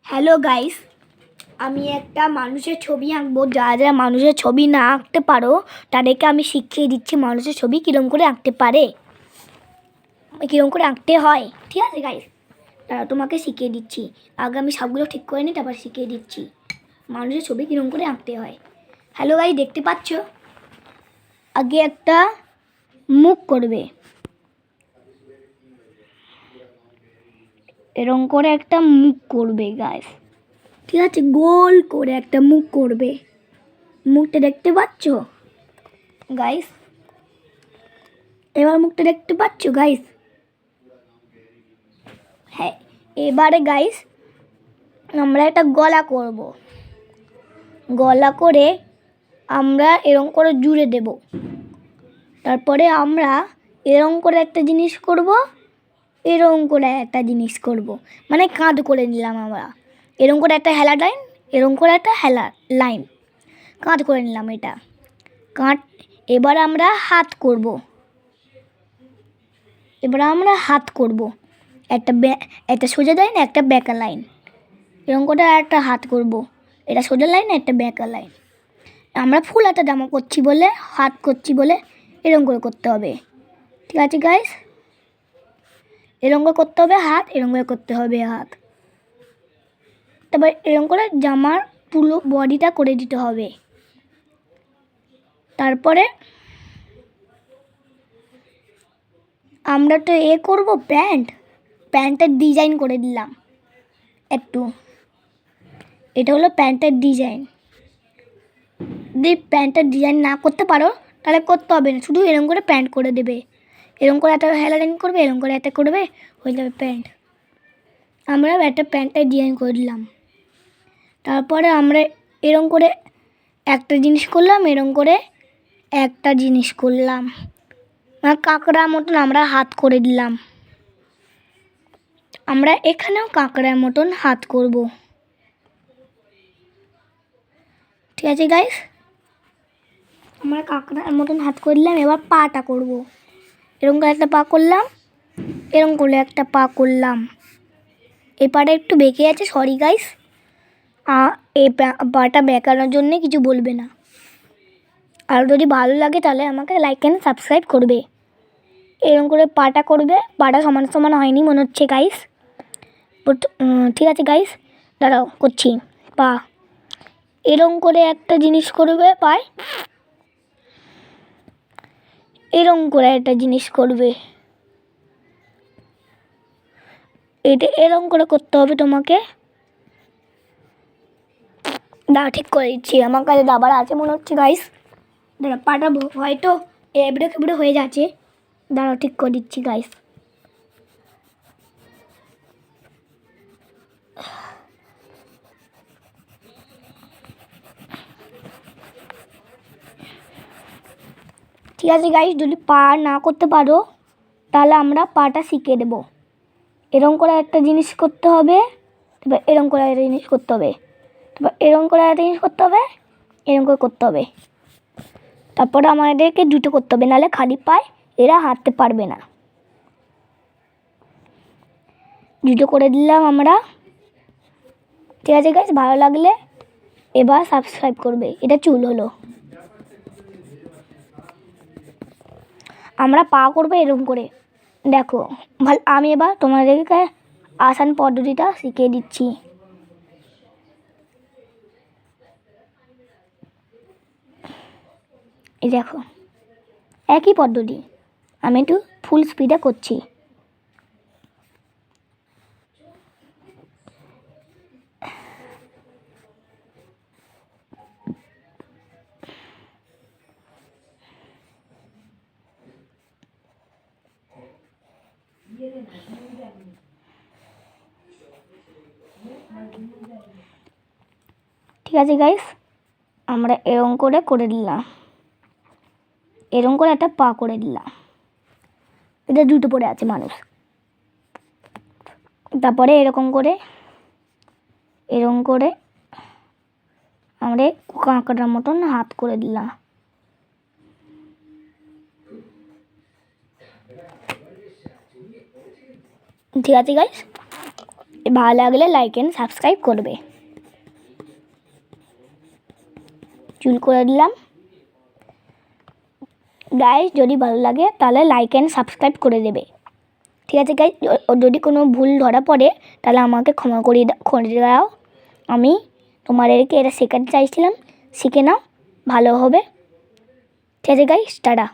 Hello guys, আমি একটা মানুষের ছবি আঁকবো। যারা যারা মানুষের ছবি না আঁকতে পারো তাদেরকে আমি শিখিয়ে দিচ্ছি মানুষের ছবি কীরকম করে আঁকতে পারে, কীরকম করে আঁকতে হয়। ঠিক আছে গাইস, তারা তোমাকে শিখিয়ে দিচ্ছি। আগে আমি সবগুলো ঠিক করে নিই, তারপর শিখিয়ে দিচ্ছি মানুষের ছবি কীরকম করে আঁকতে হয়। হ্যালো গাইস, দেখতে পাচ্ছ? আগে একটা মুখ করবে, এরকম করে একটা মুখ করবে গাইস। ঠিক আছে, গোল করে একটা মুখ করবে। মুখটা দেখতে পাচ্ছ গাইস? এবার মুখটা দেখতে পাচ্ছ গাইস? হ্যাঁ, এবারে গাইস আমরা একটা গলা করব। গলা করে আমরা এরকম করে জুড়ে দেব। তারপরে আমরা এরকম করে একটা জিনিস করব, এরকম করে একটা জিনিস করব, মানে কাঁধ করে নিলাম আমরা। এরকম করে একটা হেলা লাইন, এরকম করে একটা হেলা লাইন, কাঁধ করে নিলাম এটা কাঁধ। এবার আমরা হাত করব। একটা সোজা লাইন, একটা বেঁকা লাইন, এরকম করে একটা হাত করব। এটা সোজা লাইন, একটা বেঁকা লাইন। আমরা ফুল হাতা জামা করছি বলে, হাত করছি বলে এরকম করে করতে হবে। ঠিক আছে গাইস, এরকম করে করতে হবে হাত, এরকম করে করতে হবে হাত। তারপর এরকম করে জামার পুরো বডিটা করে দিতে হবে। তারপরে আমরা তো করব প্যান্টের ডিজাইন করে দিলাম একটু। এটা হলো প্যান্টের ডিজাইন। যদি প্যান্টের ডিজাইন না করতে পারো তাহলে করতে হবে না, শুধু এরকম করে প্যান্ট করে দেবে। এরকম করে একটা হেলালাইন করবে, এরকম করে একটা করবে, হয়ে যাবে প্যান্ট। আমরা একটা প্যান্টের ডিজাইন করে দিলাম। তারপরে আমরা এরকম করে একটা জিনিস করলাম, এরকম করে একটা জিনিস করলাম, কাঁকড়ার মতন আমরা হাত করে দিলাম। আমরা এখানেও কাঁকড়ার মতন হাত করব। ঠিক আছে গাইস, আমরা কাঁকড়ার মতন হাত করে দিলাম। এবার পাটা করব। এরকম করে একটা পা করলাম, এরকম করে একটা পা করলাম। এই পাটা একটু বেঁকে আছে, সরি গাইস। এই পাটা বেঁকানোর জন্যে কিছু বলবে না। আর যদি ভালো লাগে তাহলে আমাকে লাইক অ্যান্ড সাবস্ক্রাইব করবে। এরকম করে পাটা করবে। পাটা সমান সমান হয়নি মনে হচ্ছে গাইস। ঠিক আছে গাইস, দাঁড়াও করছি। পা এরকম করে একটা জিনিস করবে, পায় এরকম করে একটা জিনিস করবে। এটা এরকম করে করতে হবে তোমাকে। দাঁড়া, ঠিক করে দিচ্ছি। আমার কাছে দাবার আছে মনে হচ্ছে গাইস। দাঁড়া, পাটা হয়তো এবড়ে খেবড়ে হয়ে যাচ্ছে। দাঁড়াও, ঠিক করে দিচ্ছি গাইস। ঠিক আছে গাইস, যদি পা না করতে পারো তাহলে আমরা পাটা শিখিয়ে দেবো। এরকম করে একটা জিনিস করতে হবে, তারপর এরকম করে একটা জিনিস করতে হবে, তারপর এরকম করে একটা জিনিস করতে হবে, এরকম করে করতে হবে। তারপরে আমাদেরকে দুটো করতে হবে, নাহলে খালি পায়ে এরা হাঁটতে পারবে না। দুটো করে দিলাম আমরা। ঠিক আছে গাইস, ভালো লাগলে এবার সাবস্ক্রাইব করবে। এটা চুল হলো। আমরা পা করবো এরকম করে। দেখো আমি এবার তোমাদেরকে আসান পদ্ধতিটা শিখিয়ে দিচ্ছি। এই দেখো, একই পদ্ধতি, আমি একটু ফুল স্পিডে করছি। ঠিক আছে গাইস, আমরা এরকম করে দিলাম। এরকম করে একটা পা করে দিলাম। এটা দুটো পড়ে আছে মানুষ। তারপরে এরকম করে আমরা কাঁকড়ার মতন হাত করে দিলাম। ঠিক আছে গাইস, ভালো লাগলে লাইক অ্যান্ড সাবস্ক্রাইব করবে। চুল করে দিলাম। গাইস যদি ভালো লাগে তাহলে লাইক অ্যান্ড সাবস্ক্রাইব করে দেবে। ঠিক আছে গাইস, যদি কোনো ভুল ধরা পড়ে তাহলে আমাকে ক্ষমা করে দাও। আমি তোমাদেরকে এটা শেখাতে চাইছিলাম, শিখে নাও, ভালো হবে। ঠিক আছে গাইস, টাটা।